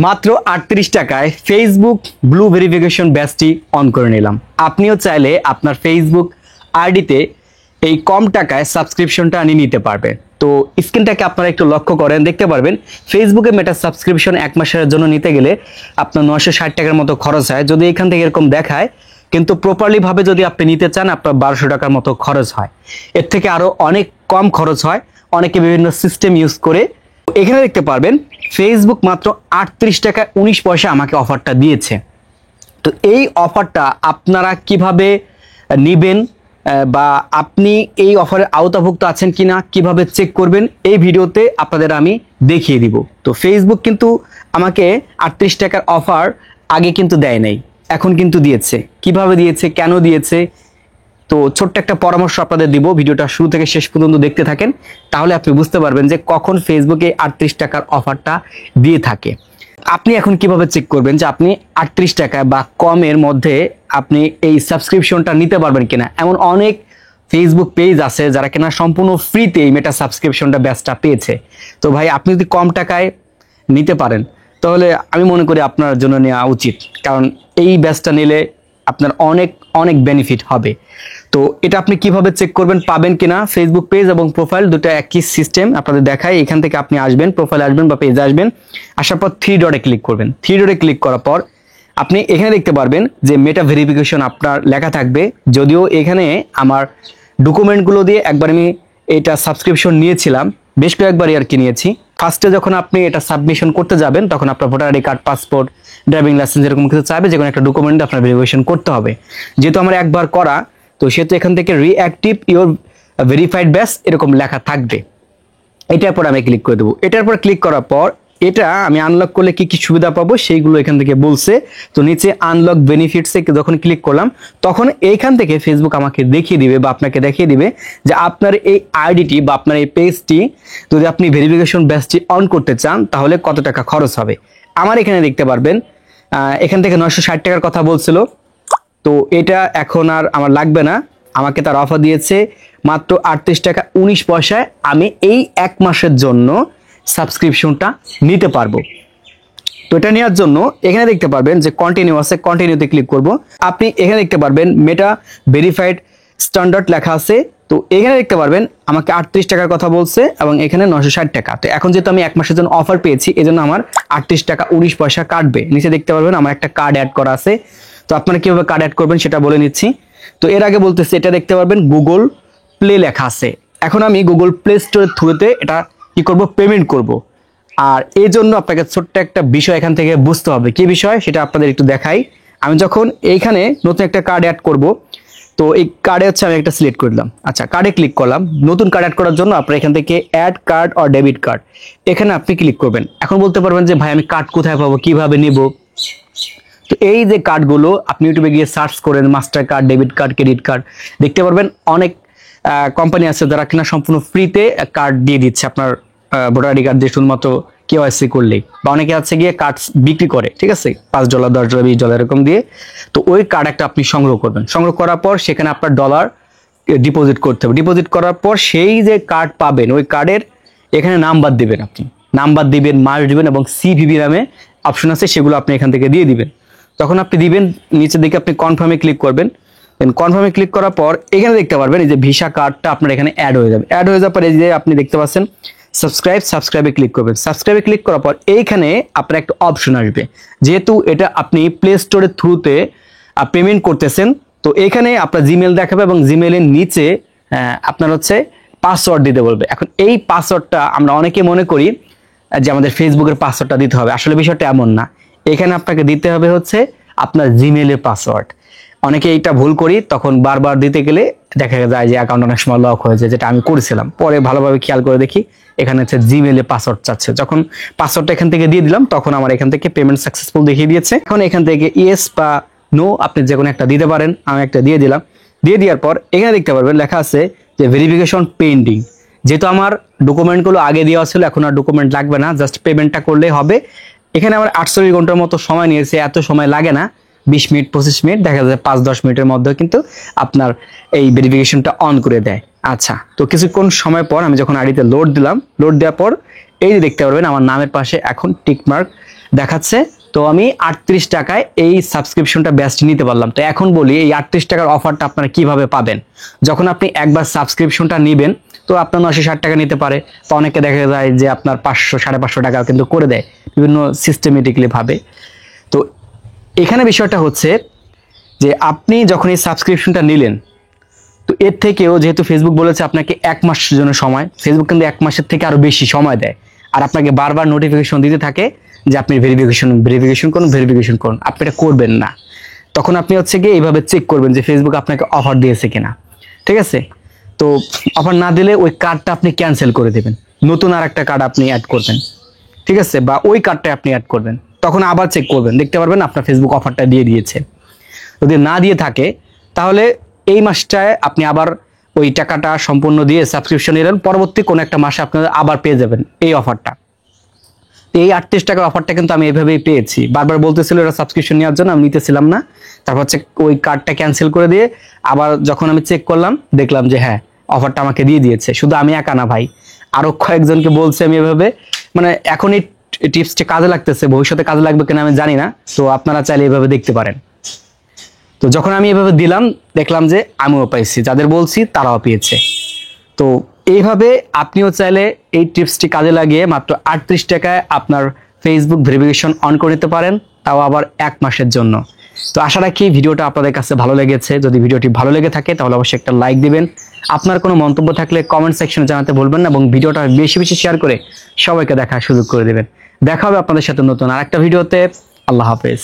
মাত্র 38 টাকায় Facebook blue verification ব্যাচটি on করে নিলাম। আপনিও চাইলে আপনার ফেসবুক আইডিতে এই কম টাকায় সাবস্ক্রিপশনটা নিতে পারবেন। তো স্ক্রিনটাকে আপনারা একটু লক্ষ্য করেন, দেখতে পারবেন ফেসবুকে মেটা সাবস্ক্রিপশন 1 মাসের জন্য নিতে গেলে আপনার 960 টাকার মতো খরচ হয়। যদি এখান থেকে এরকম দেখায়, কিন্তু প্রপারলি ভাবে যদি আপনি নিতে চান আপনার 1200 টাকার মতো খরচ হয়। এর থেকে আরো অনেক কম খরচ হয়, অনেকে বিভিন্ন সিস্টেম ইউজ করে। এখানে দেখতে পারবেন ফেসবুক মাত্র 38 টাকা 19 পয়সা আমাকে অফারটা দিয়েছে। তো এই অফারটা আপনারা কিভাবে নেবেন বা আপনি এই অফারের আওতাভুক্ত আছেন কিনা কিভাবে চেক করবেন এই ভিডিওতে আপনাদের আমি দেখিয়ে দিব। তো ফেসবুক কিন্তু আমাকে 38 টাকার অফার আগে কিন্তু দেয় নাই, এখন কিন্তু দিয়েছে। কিভাবে দিয়েছে, কেন দিয়েছে, তো ছোট্ট একটা পরামর্শ আপনাদের দিব। ভিডিওটা শুরু থেকে শেষ পর্যন্ত দেখতে থাকেন, তাহলে আপনি বুঝতে পারবেন যে কখন ফেসবুকে 38 টাকার অফারটা দিয়ে থাকে। আপনি এখন কিভাবে চেক করবেন যে আপনি 38 টাকা বা কমের মধ্যে আপনি এই সাবস্ক্রিপশনটা নিতে পারবেন কিনা। এমন অনেক ফেসবুক পেজ আছে যারা কিনা সম্পূর্ণ ফ্রিতে এই মেটা সাবস্ক্রিপশনটা ব্যাচটা পেয়েছে। তো ভাই, আপনি যদি কম টাকায় নিতে পারেন তাহলে আমি মনে করি আপনার জন্য নেওয়া উচিত, কারণ এই ব্যাচটা নিলে আপনার অনেক অনেক বেনিফিট হবে। তো এটা আপনি কিভাবে চেক করবেন পাবেন কিনা, ফেসবুক পেজ এবং প্রোফাইল দুটো একই সিস্টেম আপনাদের দেখায়। এখান থেকে আপনি আসবেন, প্রোফাইল আসবেন বা পেজে আসবেন, আসার পর 3 ডটে ক্লিক করবেন। 3 ডটে ক্লিক করার পর আপনি এখানে দেখতে পারবেন যে মেটা ভেরিফিকেশন আপনার লেখা থাকবে। যদিও এখানে আমার ডকুমেন্টগুলো দিয়ে একবার আমি এটা সাবস্ক্রিপশন নিয়েছিলাম, বেশ কয়েকবারই আর কি নিয়েছি। ফার্স্টে যখন আপনি এটা সাবমিশন করতে যাবেন তখন আপনার voter ID card, passport, driving licence এরকম কিছু চাইবে, যে কোনো একটা ডকুমেন্ট আপনার ভেরিফিকেশন করতে হবে। যেহেতু আমার একবার করা, তো সেহেতু এখান থেকে রিঅ্যাক্টিভ ইওর ভেরিফাইড ব্যাচ এরকম লেখা থাকবে। এটার পর আমি ক্লিক করে দেবো। এটার পর ক্লিক করার পর এটা আমি আনলক করলে কি কি সুবিধা পাবো সেইগুলো এখান থেকে বলছে। তো নিচে আনলক বেনিফিটসে যখন ক্লিক করলাম তখন এইখান থেকে ফেসবুক আমাকে দেখিয়ে দিবে বা আপনাকে দেখিয়ে দিবে যে আপনার এই আইডিটি বা আপনার এই পেজটি যদি আপনি ভেরিফিকেশন ব্যাচটি অন করতে চান তাহলে কত টাকা খরচ হবে। আমার এখানে দেখতে পারবেন এখান থেকে 960 টাকার কথা বলছিল। তো এটা এখন আর আমার লাগবে না, আমাকে তার অফার দিয়েছে মাত্র 38 টাকা 19 পয়সায়। আমি এই 1 মাসের জন্য সাবস্ক্রিপশনটা নিতে পারবো। তো এটা নেওয়ার জন্য এখানে দেখতে পারবেন যে কন্টিনিউ আছে, কন্টিনিউতে ক্লিক করব। আপনি এখানে দেখতে পারবেন মেটা ভেরিফাইড স্ট্যান্ডার্ড লেখা আছে। তো এখানে দেখতে পারবেন আমাকে 38 টাকার কথা বলছে এবং এখানে 960 টাকা। তো এখন যেহেতু আমি 1 মাসের জন্য অফার পেয়েছি এজন্য আমার 38 টাকা 19 পয়সা কাটবে। নিচে দেখতে পারবেন আমার একটা কার্ড অ্যাড করা আছে। তো আপনারা কিভাবে কার্ড অ্যাড করবেন সেটা বলে নিচ্ছি। তো এর আগে বলতেছি, এটা দেখতে পারবেন গুগল প্লে লেখা আছে। এখন আমি গুগল প্লে স্টোরের থ্রুতে এটা কি করব, পেমেন্ট করব। আর এই জন্য আপনাকে ছোট্ট একটা বিষয় এখান থেকে বুঝতে হবে। কি বিষয় সেটা আপনাদের একটু দেখাই। আমি যখন এইখানে নতুন একটা কার্ড অ্যাড করব, তো এই কার্ডে হচ্ছে আমি একটা সিলেক্ট করে দিলাম। আচ্ছা, কার্ডে ক্লিক করলাম। নতুন কার্ড অ্যাড করার জন্য আপনারা এখান থেকে add card or debit card এখানে আপনি ক্লিক করবেন। এখন বলতে পারবেন যে ভাই আমি কার্ড কোথায় পাবো, কিভাবে নিব। তো এই যে কার্ডগুলো আপনি ইউটিউবে গিয়ে সার্চ করেন, master card, debit card, credit card, দেখতে পারবেন অনেক কোম্পানি আছে যারা কিনা সম্পূর্ণ ফ্রিতে কার্ড দিয়ে দিচ্ছে আপনার ভোটার আইডি কার্ড দিয়ে শুধুমাত্র কেওয়াইসি করলেই। বা অনেকে আছে গিয়ে কার্ড বিক্রি করে, ঠিক আছে, $5, $10, $20 এরকম দিয়ে। তো ওই কার্ড একটা আপনি সংগ্রহ করবেন। সংগ্রহ করার পর সেখানে আপনার ডলার ডিপোজিট করতে হবে। ডিপোজিট করার পর সেই যে কার্ড পাবেন ওই কার্ডের এখানে নাম্বার দিবেন, আপনি নাম্বার দিবেন, মাস দিবেন এবং সিভিভি নামে অপশন আছে, সেগুলো আপনি এখান থেকে দিয়ে দিবেন। তখন আপনি দিবেন, নিচের দিকে আপনি কনফার্মে ক্লিক করবেন। দেন কনফার্মে ক্লিক করার পর এখানে দেখতে পারবেন এই যে ভিসা কার্ডটা আপনার এখানে অ্যাড হয়ে যাবে। অ্যাড হয়ে যাওয়ার পর এই যে আপনি দেখতে পাচ্ছেন সাবস্ক্রাইবে ক্লিক করবেন। সাবস্ক্রাইবে ক্লিক করার পর এইখানে আপনার একটা অপশন আসবে, যেহেতু এটা আপনি প্লে স্টোরের থ্রুতে পেমেন্ট করতেছেন। তো এখানে আপনার জিমেল দেখাবে এবং জিমেলের নিচে আপনার হচ্ছে পাসওয়ার্ড দিতে বলবে। এখন এই পাসওয়ার্ডটা আমরা অনেকে মনে করি যে আমাদের ফেসবুকের পাসওয়ার্ডটা দিতে হবে, আসলে বিষয়টা এমন না। এখানে আপনাকে দিতে হবে হচ্ছে আপনার জিমেলের পাসওয়ার্ড। অনেকে এইটা ভুল করি, তখন বারবার দিতে গেলে দেখা যায় যে অ্যাকাউন্ট অনেক সময় লক হয়ে যায়, যেটা আমি করেছিলাম। পরে ভালোভাবে খেয়াল করে দেখি এখানে হচ্ছে জিমেলে পাসওয়ার্ড চাচ্ছে। যখন পাসওয়ার্ডটা এখান থেকে দিয়ে দিলাম তখন আমার এখান থেকে পেমেন্ট সাকসেসফুল দেখিয়ে দিয়েছে। এখন এখান থেকে ইয়েস বা নো আপনি যে কোনো একটা দিতে পারেন। আমি একটা দিয়ে দিলাম। দিয়ে দেওয়ার পর এখানে দেখতে পারবেন লেখা আছে যে ভেরিফিকেশন পেন্ডিং। যেহেতু আমার ডকুমেন্টগুলো আগে দেওয়া ছিল, এখন আর ডকুমেন্ট লাগবে না, জাস্ট পেমেন্টটা করলেই হবে। এখানে আমার 48 ঘন্টার মতো সময় নিয়েছে, এত সময় লাগে না, 20 মিনিট 25 মিনিট, দেখা যায় 5-10 মিনিটের মধ্যে কিন্তু আপনার এই ভেরিফিকেশনটা অন করে দেয়। আচ্ছা, তো কিছুক্ষণ সময় পর আমি যখন আইডিতে লোড দিলাম, লোড দেওয়ার পর এই যে দেখতে পারবেন আমার নামের পাশে এখন টিক মার্ক দেখাচ্ছে। তো আমি 38 টাকায় এই সাবস্ক্রিপশনটা বেস্ট নিতে পারলাম। তো এখন বলি এই 38 টাকার অফারটা আপনারা কিভাবে পাবেন। যখন আপনি একবার সাবস্ক্রিপশনটা নেবেন তো আপনার 960 টাকা নিতে পারে, তো অনেকে দেখা যায় যে আপনার 500 550 টাকা কিন্তু করে দেয় বিভিন্ন সিস্টেমেটিকলি ভাবে। তো এখানে বিষয়টা হচ্ছে যে আপনি যখন এই সাবস্ক্রিপশনটা নিলেন, তো এর থেকেও যেহেতু ফেসবুক বলেছে আপনাকে 1 মাসের জন্য সময়, ফেসবুক কিন্তু 1 মাসের থেকে আরো বেশি সময় দেয়, আর আপনাকে বারবার নোটিফিকেশন দিতে থাকে যে আপনি ভেরিফিকেশন করুন। আপনি এটা করবেন না। তখন আপনি হচ্ছে গিয়ে এইভাবে চেক করবেন যে ফেসবুক আপনাকে অফার দিয়েছে কিনা, ঠিক আছে। তো অফার না দিলে ওই কার্ডটা আপনি ক্যান্সেল করে দেবেন, নতুন আর একটা কার্ড আপনি অ্যাড করবেন, ঠিক আছে, বা ওই কার্ডটা আপনি অ্যাড করবেন। তখন আবার চেক করবেন, দেখতে পারবেন আপনার ফেসবুক অফারটা দিয়ে দিয়েছে। যদি না দিয়ে থাকে তাহলে এই মাসটায় আপনি আবার ওই টাকাটা সম্পূর্ণ দিয়ে সাবস্ক্রিপশন নিলেন, পরবর্তী কোনো একটা মাসে আপনারা আবার পেয়ে যাবেন এই অফারটা। এই 38 টাকার অফারটা কিন্তু আমি এইভাবেই পেয়েছি। বারবার বলতেছিল এটা সাবস্ক্রিপশন নেওয়ার জন্য, আমি নিতেছিলাম না। তারপর হচ্ছে ওই কার্ডটা ক্যান্সেল করে দিয়ে আবার যখন আমি চেক করলাম দেখলাম যে হ্যাঁ অফারটা আমাকে দিয়ে দিয়েছে। শুধু আমি একা না ভাই, আরো কয়েকজনকে বলছে আমি এভাবে, মানে এখন এই টিপসটা কাজে লাগতেছে, ভবিষ্যতে কাজে লাগবে কিনা আমি জানি না। তো আপনারা চাইলে এভাবে দেখতে পারেন। তো যখন আমি এভাবে দিলাম দেখলাম যে আমিও পাইছি, যাদের বলছি তারাও পেয়েছে। তো এইভাবে আপনিও চাইলে এই টিপসটি কাজে লাগিয়ে মাত্র 38 টাকায় আপনার ফেসবুক ভেরিফিকেশন অন করে নিতে পারেন, তাও আবার 1 মাসের জন্য। তো আশা রাখি ভিডিওটা আপনাদের কাছে ভালো লেগেছে। যদি ভিডিওটি ভালো লেগে থাকে তাহলে অবশ্যই একটা লাইক দিবেন। আপনার কোনো মন্তব্য থাকলে কমেন্ট সেকশনে জানাতে ভুলবেন না, এবং ভিডিওটা বেশি বেশি শেয়ার করে সবাইকে দেখার সুযোগ করে দেবেন। দেখা হবে আপনাদের সাথে নতুন আরেকটা ভিডিওতে। আল্লাহ হাফেজ।